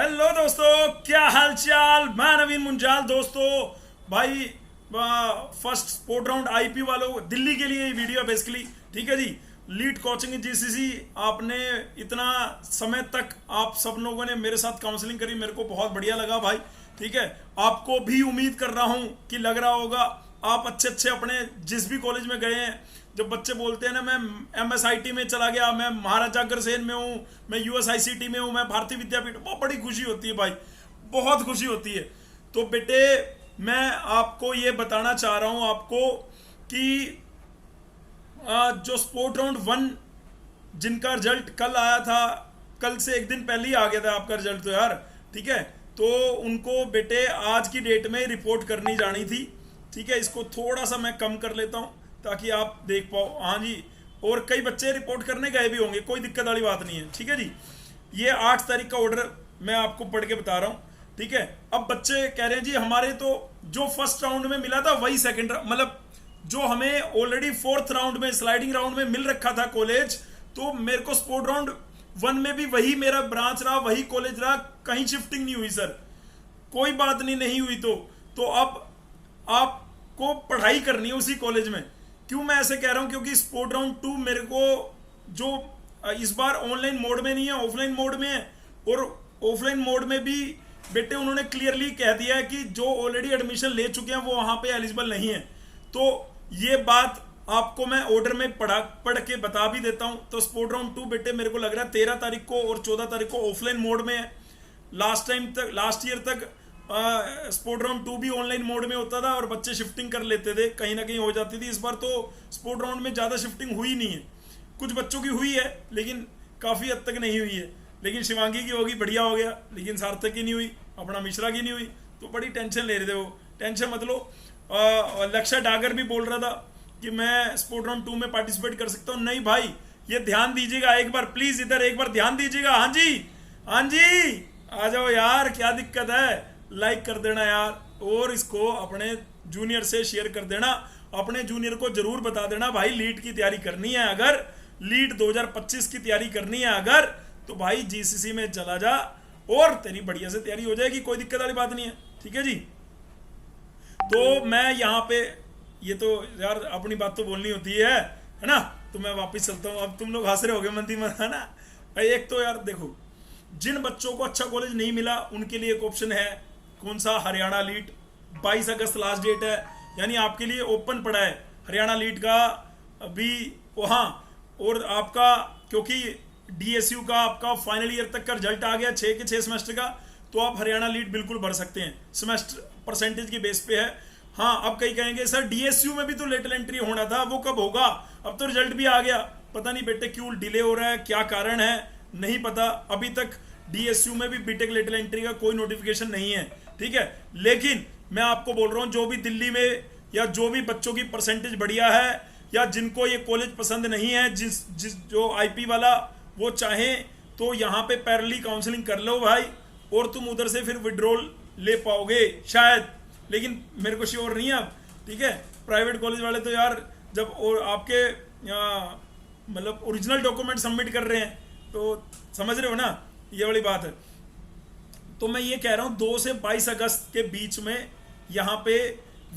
Hello दोस्तों, क्या हाल चाल। मैं नवीन मुंजाल। दोस्तों भाई, फर्स्ट स्पोर्ट राउंड आईपी वालों दिल्ली के लिए ये वीडियो बेसिकली, ठीक है जी। लीड कोचिंग जीसीसी, आपने इतना समय तक आप सब लोगों ने मेरे साथ काउंसलिंग करी, मेरे को बहुत बढ़िया लगा भाई। ठीक है, आपको भी उम्मीद कर रहा हूँ कि लग रहा होगा आप अच्छे अच्छे अपने जिस भी कॉलेज में गए हैं। जब बच्चे बोलते हैं ना, मैं एमएसआईटी में चला गया, मैं महाराजा अग्रसेन में हूँ, मैं यूएसआईसीटी में हूँ, मैं भारतीय विद्यापीठ, बहुत बड़ी खुशी होती है भाई, बहुत खुशी होती है। तो बेटे, मैं आपको ये बताना चाह रहा हूँ आपको कि जो स्पोर्ट राउंड 1 जिनका रिजल्ट कल आया था, कल से एक दिन पहले ही आ गया था आपका रिजल्ट तो यार, ठीक है। तो उनको बेटे आज की डेट में रिपोर्ट करनी जानी थी, ठीक है। इसको थोड़ा सा मैं कम कर लेता हूँ ताकि आप देख पाओ। हाँ जी, और कई बच्चे रिपोर्ट करने गए भी होंगे, कोई दिक्कत वाली बात नहीं है, ठीक है जी। ये 8 तारीख का ऑर्डर मैं आपको पढ़ के बता रहा हूँ, ठीक है। अब बच्चे कह रहे हैं जी हमारे तो जो फर्स्ट राउंड में मिला था वही सेकंड, मतलब जो हमें ऑलरेडी फोर्थ राउंड में स्लाइडिंग राउंड में मिल रखा था कॉलेज, तो मेरे को स्पोर्ट राउंड 1 में भी वही मेरा ब्रांच रहा, वही कॉलेज रहा, कहीं शिफ्टिंग नहीं हुई सर। कोई बात नहीं हुई तो अब आपको पढ़ाई करनी है उसी कॉलेज में। क्यों मैं ऐसे कह रहा हूं? क्योंकि स्पोर्ट राउंड 2 मेरे को जो इस बार ऑनलाइन मोड में नहीं है, ऑफलाइन मोड में है। और ऑफलाइन मोड में भी बेटे उन्होंने क्लियरली कह दिया है कि जो ऑलरेडी एडमिशन ले चुके हैं वो वहां पे एलिजिबल नहीं है। तो ये बात आपको मैं ऑर्डर में पढ़ के बता भी देता हूं। तो स्पोर्ट राउंड 2 बेटे मेरे को लग रहा है 13 तारीख को और 14 तारीख को ऑफलाइन मोड में है। लास्ट ईयर तक स्पोर्ट राउंड 2 भी ऑनलाइन मोड में होता था और बच्चे शिफ्टिंग कर लेते थे, कहीं ना कहीं हो जाती थी। इस बार तो स्पोर्ट राउंड में ज़्यादा शिफ्टिंग हुई नहीं है, कुछ बच्चों की हुई है लेकिन काफ़ी हद तक नहीं हुई है। लेकिन शिवांगी की होगी, बढ़िया हो गया, लेकिन सार्थक की नहीं हुई, अपना मिश्रा की नहीं हुई, तो बड़ी टेंशन ले रहे थे वो। टेंशन मत लो। लक्ष्य डागर भी बोल रहा था कि मैं स्पोर्ट राउंड 2 में पार्टिसिपेट कर सकता हूँ। नहीं भाई, ये ध्यान दीजिएगा एक बार, प्लीज़ इधर एक बार ध्यान दीजिएगा। हाँ जी, हाँ जी, आ जाओ यार, क्या दिक्कत है। लाइक कर देना यार, और इसको अपने जूनियर से शेयर कर देना। अपने जूनियर को जरूर बता देना भाई, लीड की तैयारी करनी है, अगर लीड 2025 की तैयारी करनी है अगर, तो भाई जीसीसी में चला जा और तेरी बढ़िया से तैयारी हो जाएगी, कोई दिक्कत वाली बात नहीं है, ठीक है जी। तो मैं यहाँ पे, ये तो यार अपनी बात तो बोलनी होती है ना। तो मैं वापस चलता हूँ। अब तुम लोग हंस रहे होगे मंदी में, है ना। एक तो यार देखो, जिन बच्चों को अच्छा कॉलेज नहीं मिला उनके लिए एक ऑप्शन है, कौन सा? हरियाणा लीड। 22 अगस्त लास्ट डेट है, यानी आपके लिए ओपन पड़ा है हरियाणा लीड का भी वहाँ। और आपका क्योंकि डीएसयू का आपका फाइनल ईयर तक का रिजल्ट आ गया 6 के 6 सेमेस्टर का, तो आप हरियाणा लीड बिल्कुल भर सकते हैं, सेमेस्टर परसेंटेज की बेस पे है। हाँ, अब कई कहेंगे सर डीएसयू में भी तो लेटरल एंट्री होना था, वो कब होगा? अब तो रिजल्ट भी आ गया, पता नहीं बेटे क्यों डिले हो रहा है, क्या कारण है नहीं पता। अभी तक डीएसयू में भी बीटेक लेटरल एंट्री का कोई नोटिफिकेशन नहीं है, ठीक है। लेकिन मैं आपको बोल रहा हूँ, जो भी दिल्ली में या जो भी बच्चों की परसेंटेज बढ़िया है या जिनको ये कॉलेज पसंद नहीं है, जिस जो आईपी वाला वो चाहे, तो यहाँ पे पैरेलली काउंसलिंग कर लो भाई, और तुम उधर से फिर विड्रॉल ले पाओगे शायद, लेकिन मेरे को श्योर नहीं है अब, ठीक है। प्राइवेट कॉलेज वाले तो यार जब और आपके मतलब ओरिजिनल डॉक्यूमेंट सबमिट कर रहे हैं, तो समझ रहे हो ना, ये वाली बात है। तो मैं ये कह रहा हूँ 2 से 22 अगस्त के बीच में यहाँ पे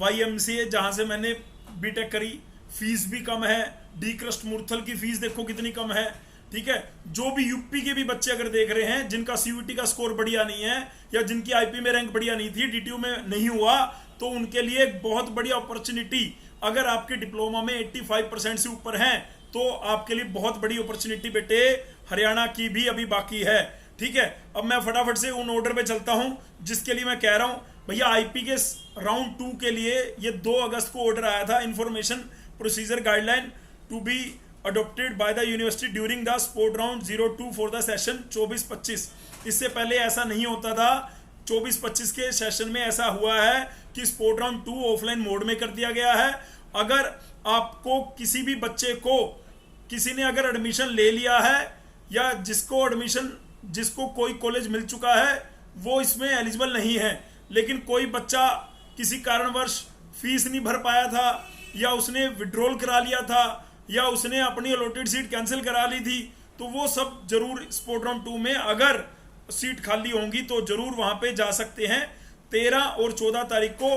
YMCA जहाँ से मैंने बीटेक करी, फीस भी कम है। डी कृष्ण मूर्थल की फीस देखो कितनी कम है, ठीक है। जो भी यूपी के भी बच्चे अगर देख रहे हैं जिनका सीयूटी का स्कोर बढ़िया नहीं है या जिनकी आईपी में रैंक बढ़िया नहीं थी, डीटीयू में नहीं हुआ, तो उनके लिए एक बहुत बड़ी अपॉर्चुनिटी, अगर आपके डिप्लोमा में 85% से ऊपर हैं तो आपके लिए बहुत बड़ी अपॉर्चुनिटी बेटे हरियाणा की भी अभी बाकी है, ठीक है। अब मैं फटाफट से उन ऑर्डर पे चलता हूं जिसके लिए मैं कह रहा हूं भैया। आईपी के राउंड 2 के लिए ये 2 अगस्त को ऑर्डर आया था, information procedure guideline to be adopted by the university during the sport round 02 for the session 24-25। इससे पहले ऐसा नहीं होता था, 24-25 के सेशन में ऐसा हुआ है कि स्पोर्ट राउंड 2 ऑफलाइन मोड में कर दिया गया है। अगर आपको किसी भी बच्चे को किसी ने अगर एडमिशन ले लिया है या जिसको कोई कॉलेज मिल चुका है, वो इसमें एलिजिबल नहीं है। लेकिन कोई बच्चा किसी कारणवश फीस नहीं भर पाया था या उसने विड्रॉल करा लिया था या उसने अपनी अलॉटेड सीट कैंसिल करा ली थी, तो वो सब जरूर स्पोर्ट राउंड 2 में अगर सीट खाली होंगी तो जरूर वहां पे जा सकते हैं। 13 और 14 तारीख को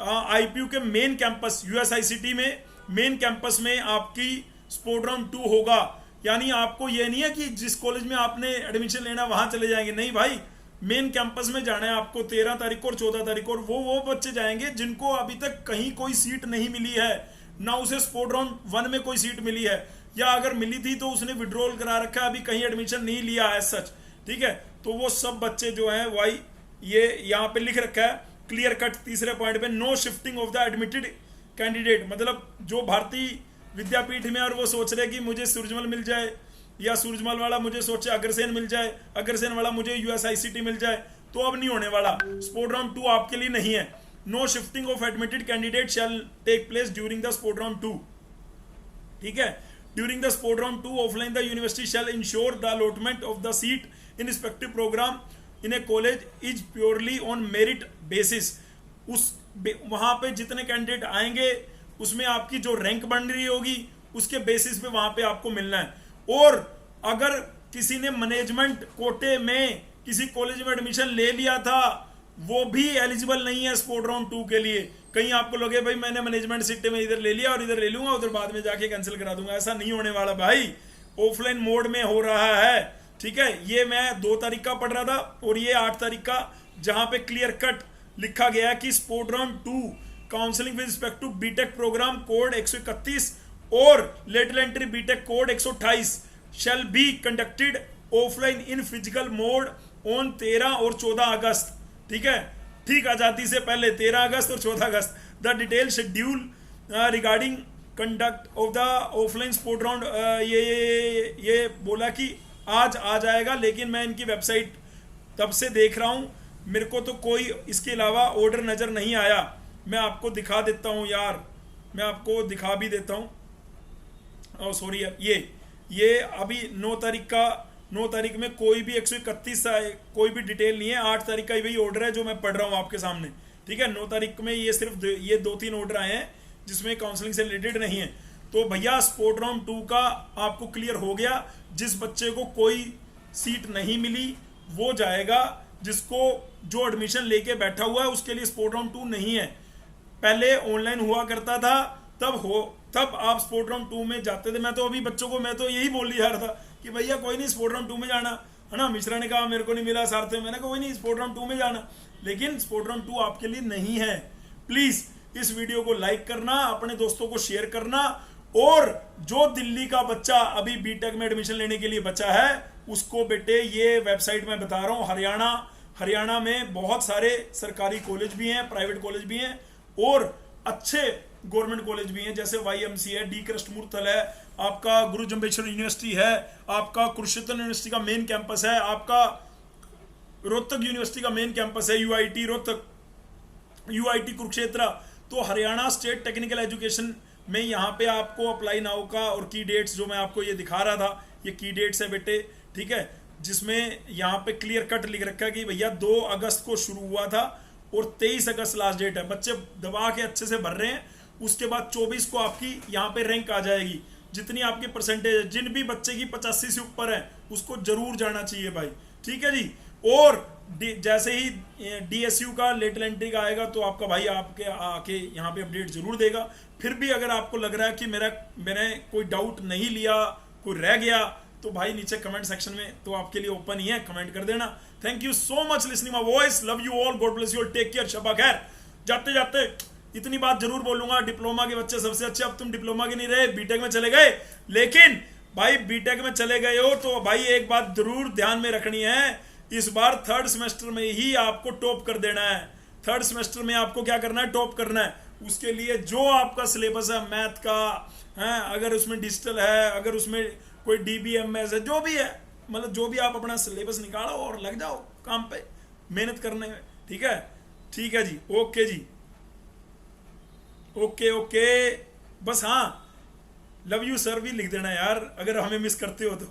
आईपीयू के मेन कैंपस यूएसआईसीटी में मेन कैंपस में आपकी स्पोर्ट राउंड 2 होगा। यानी आपको ये नहीं है कि जिस कॉलेज में आपने एडमिशन लेना वहां चले जाएंगे, नहीं भाई, मेन कैंपस में जाना है आपको 13 तारीख को और 14 तारीख को। और वो बच्चे जाएंगे जिनको अभी तक कहीं कोई सीट नहीं मिली है, ना उसे स्पोर्ट राउंड 1 में कोई सीट मिली है, या अगर मिली थी तो उसने विड्रॉल करा रखा है, अभी कहीं एडमिशन नहीं लिया है सच। ठीक है, तो वो सब बच्चे जो हैं भाई, ये यहाँ पे लिख रखा है क्लियर कट तीसरे पॉइंट पे, no shifting of the admitted candidate. मतलब जो भारतीय विद्यापीठ में और वो सोच रहे कि मुझे सूरजमल मिल जाए, या सूरजमल वाला मुझे सोचे अग्रसेन मिल जाए, अग्रसेन वाला मुझे यूएसआईसीटी मिल जाए, तो अब नहीं होने वाला। स्पोर्ट राउंड 2 आपके लिए नहीं है। No shifting of admitted candidate shall take place during the sport round 2। ठीक है, during the sport round 2 offline the university shall ensure the allotment of the seat in respective programme in a college is purely on merit basis. उस वहां पे जितने candidate आएंगे उसमें आपकी जो रैंक बन रही होगी उसके बेसिस पे वहां पे आपको मिलना है। और अगर किसी ने मैनेजमेंट कोटे में किसी कॉलेज में एडमिशन ले लिया था, वो भी एलिजिबल नहीं है स्पोर्ट राउंड 2 के लिए। कहीं आपको लगे भाई मैंने मैनेजमेंट सीट में इधर ले लिया और इधर ले लूंगा, उधर बाद में जाके कैंसिल करा दूंगा, ऐसा नहीं होने वाला भाई। ऑफलाइन मोड में हो रहा है। ठीक है, ये मैं 2 तारीख का पढ़ रहा था और ये 8 तारीख का, जहां पे क्लियर कट लिखा गया है कि sport round 2 counselling with respect to BTech programme code 131 और lateral entry BTech code 128 shall be conducted offline in physical mode on 13 और 14 अगस्त। ठीक है, ठीक आजादी से पहले 13 अगस्त और 14 अगस्त। The detail schedule regarding conduct of the offline sport round, ये बोला कि आज आ जाएगा, लेकिन मैं इनकी वेबसाइट तब से देख रहा हूं, मेरे को तो कोई इसके अलावा ऑर्डर नजर नहीं आया। मैं आपको दिखा देता हूं यार, मैं आपको दिखा भी देता हूं। सॉरी यार, ये अभी 9 तारीख में कोई भी 131 कोई भी डिटेल नहीं है। 8 तारीख का वही ऑर्डर है जो मैं पढ़ रहा हूं आपके सामने। ठीक है, 9 तारीख में ये सिर्फ ये 2-3 ऑर्डर आए हैं जिसमें काउंसलिंग से रिलेटेड नहीं है। तो भैया स्पोर्ट राउंड 2 का आपको क्लियर हो गया। जिस बच्चे को कोई सीट नहीं मिली वो जाएगा, जिसको जो एडमिशन लेके बैठा हुआ है उसके लिए स्पोर्ट राउंड 2 नहीं है। पहले ऑनलाइन हुआ करता था, तब आप स्पोर्ट राउंड 2 में जाते थे। मैं तो अभी बच्चों को मैं तो यही बोल दिया था कि भैया कोई नहीं स्पोर्ट राउंड 2 में जाना है ना। मिश्रा ने कहा मेरे को नहीं मिला, सारथे मैंने कहा कोई नहीं स्पोर्ट राउंड 2 में जाना, लेकिन स्पोर्ट राउंड 2 आपके लिए नहीं है। प्लीज इस वीडियो को लाइक करना, अपने दोस्तों को शेयर करना, और जो दिल्ली का बच्चा अभी बीटेक में एडमिशन लेने के लिए बचा है उसको बेटे ये वेबसाइट में बता रहा हूँ, हरियाणा में बहुत सारे सरकारी कॉलेज भी हैं, प्राइवेट कॉलेज भी हैं और अच्छे गवर्नमेंट कॉलेज भी हैं, जैसे YMCA है, डी कृष्णमूर्तल है, आपका गुरु जम्बेश्वर यूनिवर्सिटी है, आपका कुरुक्षेत्र यूनिवर्सिटी का मेन कैंपस है, आपका रोहतक यूनिवर्सिटी का मेन कैंपस है, UIT रोहतक, UIT कुरुक्षेत्र। तो हरियाणा स्टेट टेक्निकल एजुकेशन में यहाँ पे आपको अप्लाई नाउ का और की डेट्स जो मैं आपको ये दिखा रहा था, ये की डेट्स है बेटे। ठीक है, जिसमें यहाँ पे क्लियर कट लिख रखा है कि भैया 2 अगस्त को शुरू हुआ था और 23 अगस्त लास्ट डेट है। बच्चे दबा के अच्छे से भर रहे हैं, उसके बाद 24 को आपकी यहाँ पे रैंक आ जाएगी। जितनी आपकी परसेंटेज है, जिन भी बच्चे की 85 से ऊपर है उसको जरूर जाना चाहिए भाई। ठीक है जी, और जैसे ही DSU का लेटरल एंट्री का आएगा तो आपका भाई आपके आके यहाँ पे अपडेट जरूर देगा। फिर भी अगर आपको लग रहा है कि मैंने कोई डाउट नहीं लिया, कोई रह गया, तो भाई नीचे कमेंट सेक्शन में तो आपके लिए ओपन ही है, कमेंट कर देना। Thank you so much listening my voice, love you all, God bless you all, take care, शबा खैर। जाते जाते इतनी बात जरूर बोलूंगा, डिप्लोमा के बच्चे सबसे अच्छे, अब तुम डिप्लोमा के नहीं रहे, बीटेक में चले गए, लेकिन भाई बीटेक में चले गए हो तो भाई एक बात जरूर ध्यान में रखनी है, इस बार 3rd सेमेस्टर में ही आपको टॉप कर देना है। 3rd सेमेस्टर में आपको क्या करना है, टॉप करना है। उसके लिए जो आपका सिलेबस है मैथ का है, अगर उसमें डिजिटल है, अगर उसमें कोई DBMS है, जो भी है, मतलब जो भी आप अपना सिलेबस निकालो और लग जाओ काम पे, मेहनत करने में। ठीक है, ठीक है जी, ओके जी, ओके। बस हाँ, लव यू सर भी लिख देना यार अगर हमें मिस करते हो तो।